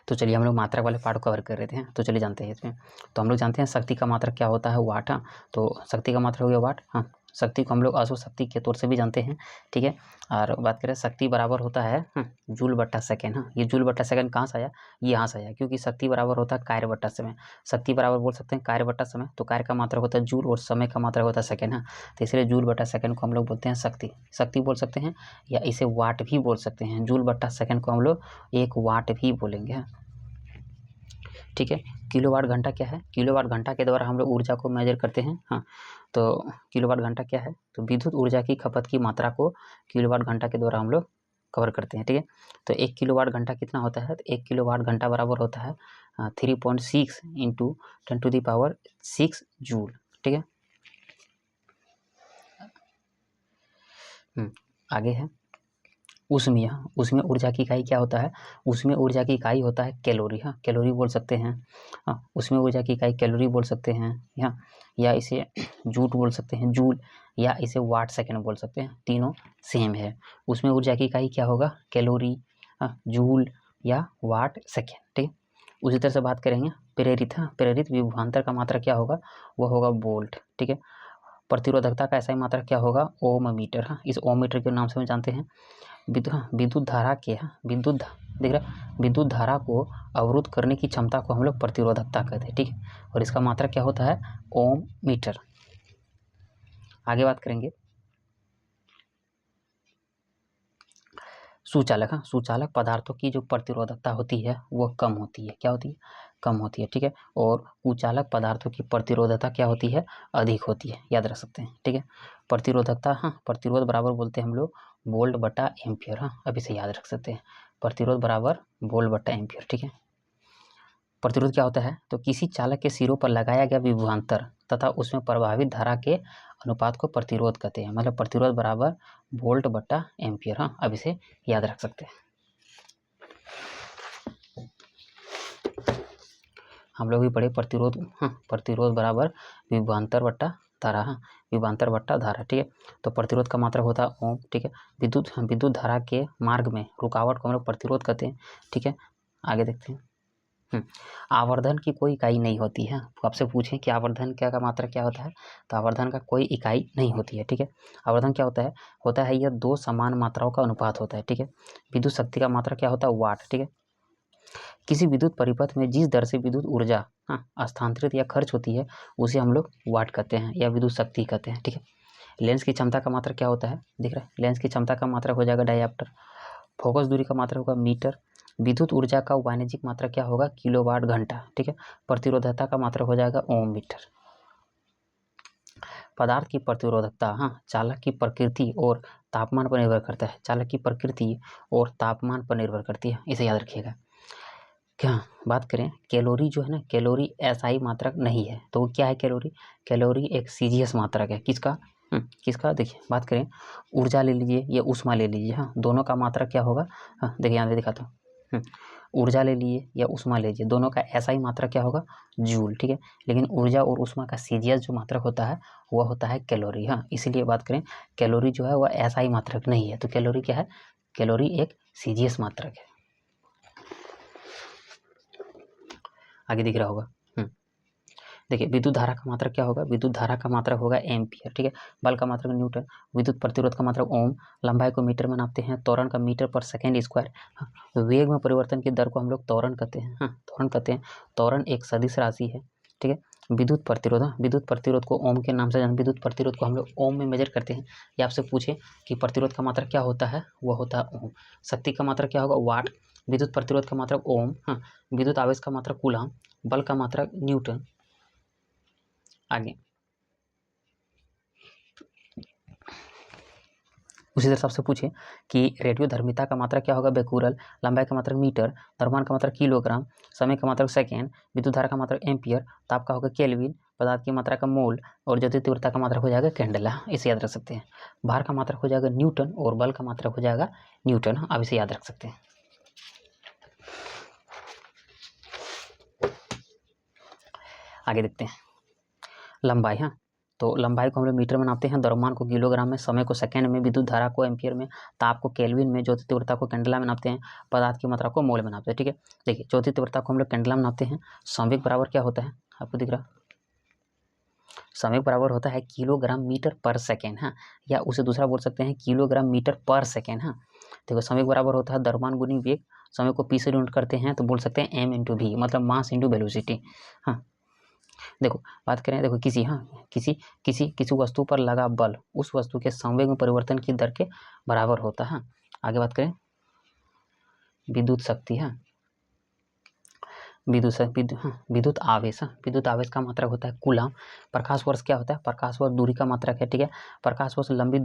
तो चलिए हम लोग मात्रक वाले पार्ट को कवर कर रहे थे, तो चलिए जानते हैं इसमें। तो हम लोग जानते हैं शक्ति का मात्रक क्या होता है, वाट। हाँ, तो शक्ति का मात्रक हो गया वाट। हाँ, शक्ति को हम लोग अश्व शक्ति के तौर से भी जानते हैं, ठीक है। और बात करें शक्ति बराबर होता है जूल बट्टा सेकेंड। हाँ, ये जूल बट्टा सेकेंड कहाँ से आया, ये यहाँ से आया, क्योंकि शक्ति बराबर होता है कार्य बट्टा समय। शक्ति बराबर बोल सकते हैं कार्य बट्टा समय, तो कार्य का मात्रक होता है जूल और समय का मात्रक होता है सेकेंड। हाँ, तो इसलिए जूल बट्टा सेकेंड को हम लोग बोलते हैं शक्ति। शक्ति बोल सकते हैं या इसे वाट भी बोल सकते हैं। जूल बट्टा सेकेंड को हम लोग एक वाट भी बोलेंगे, ठीक है। किलोवाट घंटा क्या है, किलोवाट घंटा के द्वारा हम लोग ऊर्जा को मेजर करते हैं। हाँ, तो किलोवाट घंटा क्या है, तो विद्युत ऊर्जा की खपत की मात्रा को किलोवाट घंटा के द्वारा हम लोग कवर करते हैं, ठीक है। तो 1 किलोवाट घंटा कितना होता है, तो 1 किलोवाट घंटा बराबर होता है 3.6 इंटू 10⁶ जूल, ठीक है। आगे है उसमें। हाँ, उसमें ऊर्जा की इकाई क्या होता है, उसमें ऊर्जा की इकाई होता है कैलोरी। हाँ, कैलोरी बोल सकते हैं। हाँ, उसमें ऊर्जा की इकाई कैलोरी बोल सकते हैं, हाँ, या इसे जूल बोल सकते हैं, जूल, या इसे वाट सेकेंड बोल सकते हैं, तीनों सेम है। उसमें ऊर्जा की इकाई क्या होगा, कैलोरी, हाँ, जूल या वाट सेकेंड, ठीक है। उसी तरह से बात करेंगे प्रेरित। हाँ, प्रेरित विभवांतर का मात्रा क्या होगा, वह होगा वोल्ट, ठीक है। प्रतिरोधकता का ऐसा ही मात्रा क्या होगा, ओम मीटर। हाँ, इस ओम मीटर के नाम से हम जानते हैं। विद्युत धारा के देख रहा, विद्युत धारा को अवरुद्ध करने की क्षमता को हम लोग प्रतिरोधकता कहते हैं, ठीक है। और इसका मात्रक क्या होता है, ओम मीटर। आगे बात करेंगे सुचालक। हाँ, सुचालक पदार्थों की जो प्रतिरोधकता होती है वह कम होती है, क्या होती है, कम होती है, ठीक है। और कुचालक पदार्थों की प्रतिरोधकता क्या होती है, अधिक होती है, याद रख सकते हैं, ठीक है। प्रतिरोधकता, हाँ, प्रतिरोध बराबर बोलते हैं हम लोग वोल्ट बटा एम्पियर। हाँ, अब इसे याद रख सकते हैं, प्रतिरोध बराबर वोल्ट बटा एम्पियर, ठीक है। प्रतिरोध क्या होता है, तो किसी चालक के सिरों पर लगाया गया विभवांतर तथा उसमें प्रभावित धारा के अनुपात को प्रतिरोध कहते हैं। मतलब प्रतिरोध बराबर वोल्ट बटा एम्पियर। हाँ, अब इसे याद रख सकते हैं। हम लोग भी पढ़े प्रतिरोध। हाँ, प्रतिरोध बराबर विभवांतर बट्टा धारा। हाँ, विभवांतर बट्टा धारा, ठीक है। तो प्रतिरोध का मात्रक होता है ओम, ठीक है। विद्युत धारा के मार्ग में रुकावट को हम लोग प्रतिरोध कहते हैं, ठीक है। आगे देखते हैं। आवर्धन की कोई इकाई नहीं होती है। आपसे पूछें कि आवर्धन क्या का मात्रा क्या होता है, तो आवर्धन का कोई इकाई नहीं होती है, ठीक है। आवर्धन क्या होता है यह दो समान मात्राओं का अनुपात होता है, ठीक है। विद्युत शक्ति का मात्रा क्या होता है, वाट, ठीक है। किसी विद्युत परिपथ में जिस दर से विद्युत ऊर्जा स्थानांतरित या खर्च होती है उसे हम लोग वाट कहते हैं या विद्युत शक्ति कहते हैं, ठीक है। लेंस की क्षमता का मात्रा क्या होता है, दिख रहा है, लेंस की क्षमता का मात्रा हो जाएगा डायप्टर। फोकस दूरी का मात्रा होगा मीटर। विद्युत ऊर्जा का वाणिज्यिक मात्रा क्या होगा, किलोवाट घंटा, ठीक है। प्रतिरोधकता का मात्रा हो जाएगा ओम मीटर। पदार्थ की प्रतिरोधकता, हाँ, चालक की प्रकृति और तापमान पर निर्भर करता है। चालक की प्रकृति और तापमान पर निर्भर करती है, इसे याद रखिएगा। क्या बात करें कैलोरी जो है ना, कैलोरी एसआई मात्रक नहीं है, तो वो क्या है कैलोरी, कैलोरी एक सीजीएस मात्रक है। किसका, किसका, देखिए बात करें ऊर्जा ले लीजिए या ऊष्मा ले लीजिए, हाँ, दोनों का मात्रक क्या होगा। हाँ, देखिए यहाँ पे दिखाता हूँ, ऊर्जा ले लिए या ऊष्मा ले लीजिए, दोनों का एसआई मात्रक क्या होगा, जूल, ठीक है। लेकिन ऊर्जा और ऊष्मा का सीजीएस जो मात्रक होता है वह होता है कैलोरी। हाँ, इसीलिए बात करें कैलोरी जो है वह एसआई मात्रक नहीं है, तो कैलोरी क्या है, कैलोरी एक सीजीएस मात्रक है। आगे दिख रहा होगा, देखिए विद्युत धारा का मात्रक क्या होगा, विद्युत धारा का मात्रक होगा एम्पियर, ठीक है। बल का मात्रक न्यूटन, विद्युत प्रतिरोध का मात्रक ओम, लंबाई को मीटर में नापते हैं, त्वरण का मीटर पर सेकेंड स्क्वायर। हाँ, वेग में परिवर्तन की दर को हम लोग त्वरण कहते हैं। हाँ, त्वरण कहते हैं। त्वरण एक सदिश राशि है, ठीक है। विद्युत प्रतिरोध, विद्युत प्रतिरोध को ओम के नाम से विद्युत प्रतिरोध को हम लोग ओम में मेजर करते हैं। या आपसे पूछे कि प्रतिरोध का मात्रक क्या होता है, वह होता है ओम। शक्ति का मात्रक क्या होगा, वाट। विद्युत प्रतिरोध का मात्रक ओम। हाँ, विद्युत आवेश का मात्रक कूलम, बल का मात्रक न्यूटन। आगे उसी तरह से पूछे कि रेडियो धर्मिता का मात्रक क्या होगा, बेकुरल, लंबाई का मात्रक मीटर, द्रव्यमान का मात्रक किलोग्राम, समय का मात्रक सेकेंड, विद्युत धारा का मात्रक एम्पियर, ताप का होगा केल्विन, पदार्थ की मात्रा का मोल, और ज्योति तीव्रता का मात्रक हो जाएगा कैंडेला। इसे याद रख सकते हैं। भार का मात्रक हो जाएगा न्यूटन और बल का मात्रक हो जाएगा न्यूटन। अब इसे याद रख सकते हैं। आगे देखते हैं लंबाई। हाँ, तो लंबाई को हम लोग मीटर में नापते हैं, द्रव्यमान को किलोग्राम में, समय को सेकंड में, विद्युत धारा को एम्पियर में, ताप को केल्विन में, ज्योति तीव्रता को कैंडेला में नापते हैं, पदार्थ की मात्रा को मोल में नापते हैं। ठीक है, देखिए ज्योति तीव्रता को हम लोग कैंडेला में नापते हैं। संवेग बराबर क्या होता है, आपको दिख रहा, संवेग बराबर होता है किलोग्राम मीटर पर सेकेंड। हाँ, या उसे दूसरा बोल सकते हैं किलोग्राम मीटर पर सेकेंड। हाँ, देखो संवेग बराबर होता है द्रव्यमान गुनी वेग। समय को पी से यूनिट करते हैं तो बोल सकते हैं एम इंटू वी, मतलब मास इंटू वेलोसिटी। हाँ, देखो बात करें, देखो किसी वस्तु पर लगा बल उस वस्तु के संवेग में परिवर्तन की दर के बराबर होता है। आगे बात करें विद्युत शक्ति। हाँ, विद्युत आवेश। विद्युत आवेश का मात्रक होता है कूलम। प्रकाश वर्ष क्या होता है, प्रकाश वर्ष दूरी का मात्रक है। ठीक है, प्रकाश वर्ष लंबी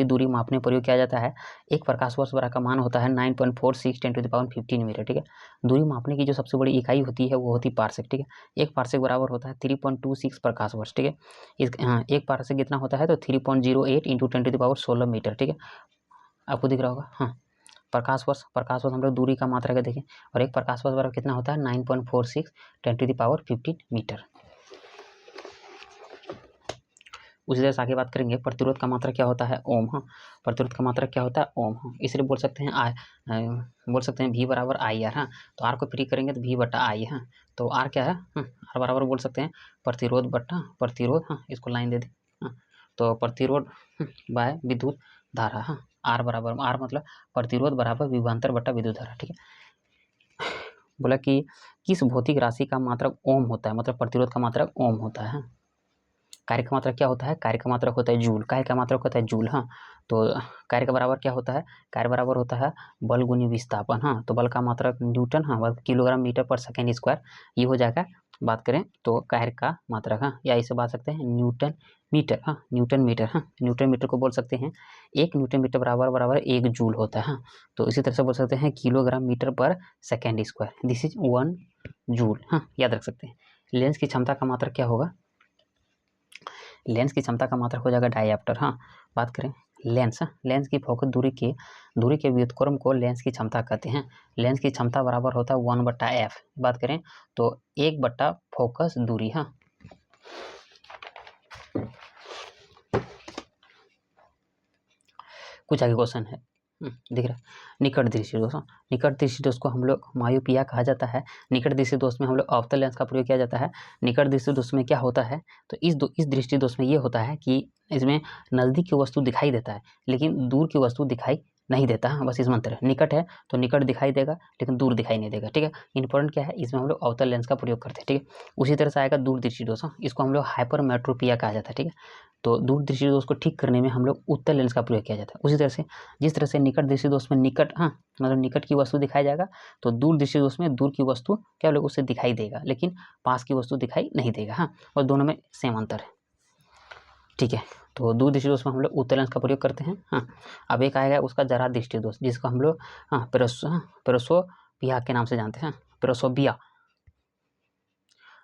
दूरी मापने प्रयोग किया जाता है। एक प्रकाश वर्ष बड़ा का मान होता है 9.46 × 10⁻15 मीटर। ठीक है, दूरी मापने की जो सबसे बड़ी इकाई होती है वो होती है पार्सेक। ठीक है, एक पार्सेक बराबर होता है 3.26 प्रकाश वर्ष। ठीक है, एक पार्सेक कितना होता है तो 3.08 × 10⁻16 मीटर। ठीक है, आपको दिख रहा होगा। हाँ, प्रकाश वर्ष हम लोग दूरी का मात्रा का देखें, और एक प्रकाश वर्ष बराबर कितना होता है 9.46 × 10⁻15 मीटर। उसी तरह से आगे बात करेंगे प्रतिरोध का मात्रा क्या होता है, ओम। हाँ, प्रतिरोध का मात्रा क्या होता है, ओम। हाँ, इसलिए बोल सकते हैं V बराबर IR। हाँ, तो R को फ्री करेंगे तो V बटा I। हाँ, तो R क्या है, R बराबर बोल सकते हैं प्रतिरोध बटा प्रतिरोध। हाँ, इसको लाइन दे दें। हाँ, तो प्रतिरोध बाय विद्युत धारा। हाँ, R बराबर, R मतलब प्रतिरोध बराबर विभवांतर बटा विद्युत धारा। ठीक है, बोला कि किस भौतिक राशि का मात्रक ओम होता है, मतलब प्रतिरोध का मात्रक ओम होता है। कार्य का मात्रक क्या होता है, कार्य का मात्रक होता है जूल। कार्य का मात्रक होता है जूल। हाँ, तो कार्य का बराबर क्या होता है, कार्य बराबर होता है बल गुनी विस्थापन। हाँ, तो बल का मात्रक न्यूटन। हाँ, किलोग्राम मीटर पर सेकेंड स्क्वायर ये हो जाएगा। बात करें तो कार्य का मात्रक, हाँ, या इसे बात सकते हैं न्यूटन मीटर। हाँ, न्यूटन मीटर। हाँ, न्यूटन मीटर को बोल सकते हैं 1 न्यूटन मीटर बराबर 1 जूल होता है। हाँ, तो इसी तरह से बोल सकते हैं किलोग्राम मीटर पर second square, this is 1 joule. हाँ, याद रख सकते हैं। लेंस की क्षमता का मात्रक क्या होगा, लेंस की क्षमता का मात्रक हो जाएगा डायप्टर। हाँ, बात करें लेंस की फोकस दूरी के व्युत्क्रम को लेंस की क्षमता कहते हैं। लेंस की क्षमता बराबर होता है 1/f। बात करें तो 1 बटा फोकस दूरी। हाँ, कुछ आगे क्वेश्चन है, दिख रहा है। निकट दृष्टि दोष। निकट दृष्टि दोष को हम लोग मायोपिया कहा जाता है। निकट दृष्टि दोष में हम लोग अवतल लेंस का प्रयोग किया जाता है। निकट दृष्टि दोष में क्या होता है, तो इस दृष्टि दोष में ये होता है कि इसमें नज़दीक की वस्तु दिखाई देता है लेकिन दूर की वस्तु दिखाई नहीं देता। बस इस मंत्र निकट है तो निकट दिखाई देगा लेकिन दूर दिखाई नहीं देगा। ठीक है, इंपॉर्टेंट क्या है, इसमें हम लोग अवतल लेंस का प्रयोग करते हैं। ठीक है, उसी तरह से आएगा दूर दृष्टि दोष। इसको हम लोग हाइपरमेट्रोपिया कहा जाता है। ठीक है, तो दूर दृष्टि दोष को ठीक करने में हम लोग उत्तल लेंस का प्रयोग किया जाता है। उसी तरह से जिस तरह से निकट दृष्टि दोष में निकट, हाँ, मतलब निकट की वस्तु दिखाई जाएगा, तो दूर दृष्टि दोष में दूर की वस्तु क्या लोग उससे दिखाई देगा लेकिन पास की वस्तु दिखाई नहीं देगा। हाँ, और दोनों में सेम अंतर है। ठीक है, तो दूर दृष्टि दोष में हम लोग उत्तल लेंस का प्रयोग करते हैं। हाँ, अब एक आएगा उसका जरा दृष्टि दोष, जिसको हम लोग पेरोसोपिया के नाम से जानते हैं। पेरोसोपिया।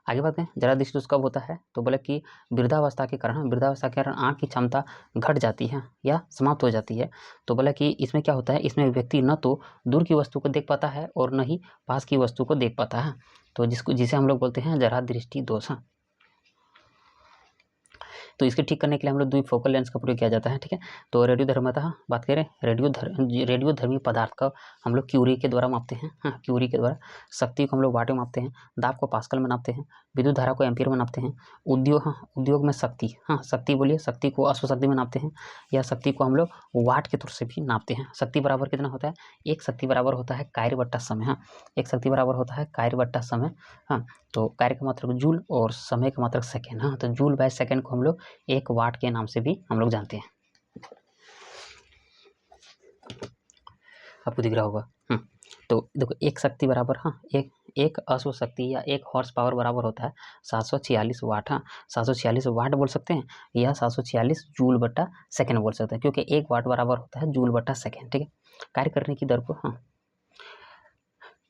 आगे बात करें जरा दृष्टि दोष कब होता है, तो बोले कि वृद्धावस्था के कारण आँख की क्षमता घट जाती है या समाप्त हो जाती है। तो बोला कि इसमें क्या होता है, इसमें व्यक्ति न तो दूर की वस्तु को देख पाता है और न ही पास की वस्तु को देख पाता है, तो जिसे हम लोग बोलते हैं जरा दृष्टि दोष। तो इसके ठीक करने के लिए हम लोग द्विफोकल लेंस का प्रयोग किया जाता है। ठीक है, तो रेडियोधर्मिता बात करें, रेडियोधर्मी पदार्थ का हम लोग क्यूरी के द्वारा मापते हैं। हाँ, क्यूरी के द्वारा। शक्ति को हम लोग वाट में मापते हैं। दाब को पास्कल में नापते हैं। विद्युत धारा को एम्पीयर में नापते हैं। उद्योग में शक्ति, हाँ, शक्ति बोलिए, शक्ति को अश्वशक्ति में नापते हैं या शक्ति को हम लोग वाट के तौर से भी नापते हैं। शक्ति बराबर कितना होता है, एक शक्ति बराबर होता है कार्य बट्टा समय। हाँ, एक शक्ति बराबर होता है कार्य बट्टा समय। हाँ, तो कार्य का मात्रक जूल और समय का मात्रक सेकेंड। हाँ, तो जूल बाय सेकेंड को हम लोग 1 वाट के नाम से भी हम लोग जानते हैं। आपको दिख रहा होगा। तो देखो एक शक्ति बराबर, हाँ, एक अश्व शक्ति या 1 हॉर्स पावर बराबर होता है 746 वाट। हाँ, 746 वाट बोल सकते हैं या 746 जूल बट्टा सेकेंड बोल सकते हैं, क्योंकि 1 वाट बराबर होता है जूल बट्टा सेकेंड। ठीक है, कार्य करने की दर को, हाँ,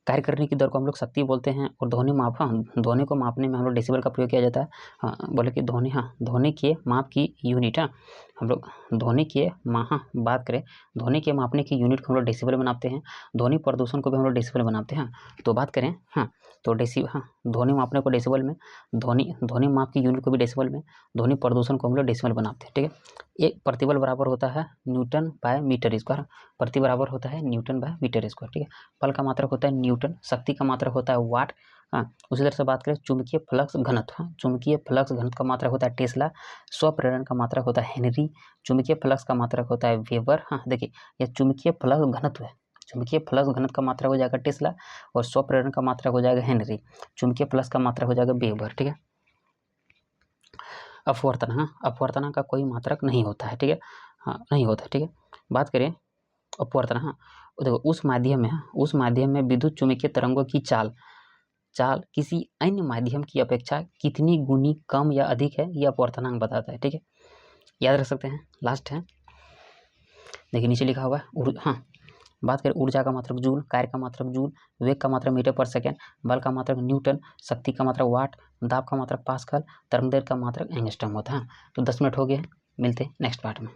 कार्य करने की दर को हम लोग शक्ति बोलते हैं। और ध्वनि माप, हाँ, ध्वनि को मापने में हम लोग डेसिबल का प्रयोग किया जाता है। हाँ, बोले कि ध्वनि, हाँ, ध्वनि के माप की यूनिट, हाँ, हम लोग ध्वनि के बात करें ध्वनि के मापने की यूनिट को हम लोग डेसिबल बनाते हैं, ध्वनि प्रदूषण को भी हम लोग डेसिबल बनाते हैं। तो बात करें तो ध्वनि मापने को डेसिबल में, ध्वनि माप की यूनिट को भी डेसिबल में, ध्वनि प्रदूषण को हम लोग डेसिबल बनाते हैं, ठीक है। एक प्रतिबल बराबर होता है न्यूटन बाय मीटर स्क्वायर, प्रति बराबर होता है न्यूटन बाय मीटर स्क्वायर, ठीक है। बल का मात्रक होता है न्यूटन, शक्ति का मात्रक होता है वाट। उसी तरह से बात करें चुंबकीय फ्लक्स घनत्व, चुंबकीय फ्लक्स घनत्व का मात्रक होता है टेस्ला, स्वप्रेरण का मात्रक होता है हेनरी, चुंबकीय फ्लक्स का मात्रक होता है वेबर। देखिए यह चुंबकीय फ्लक्स घनत्व है, चुंबकीय फ्लक्स घनत्व का मात्रक हो जाएगा टेस्ला और स्वप्रेरण का मात्रक हो जाएगा हेनरी, चुंबकीय फ्लक्स का मात्रक हो जाएगा वेबर, ठीक है। अपवर्तन, अपवर्तन का कोई मात्रक नहीं होता है, ठीक है, नहीं होता, ठीक है। बात करें अपवर्तन, देखो उस माध्यम में विद्युत चुंबकीय तरंगों की चाल किसी अन्य माध्यम की अपेक्षा कितनी गुनी कम या अधिक है, यह अपवर्तनांक बताता है, ठीक है, याद रख सकते हैं। लास्ट है, देखिए नीचे लिखा हुआ है बात करें ऊर्जा का मात्रक जूल, कार्य का मात्रक जूल, वेग का मात्रक मीटर पर सेकेंड, बल का मात्रक न्यूटन, शक्ति का मात्रक वाट, दाब का मात्रक पास्कल, तरंग दैर्घ्य का मात्रक एंगस्ट्रॉम होता है। तो 10 मिनट हो गए, मिलते हैं नेक्स्ट पार्ट में।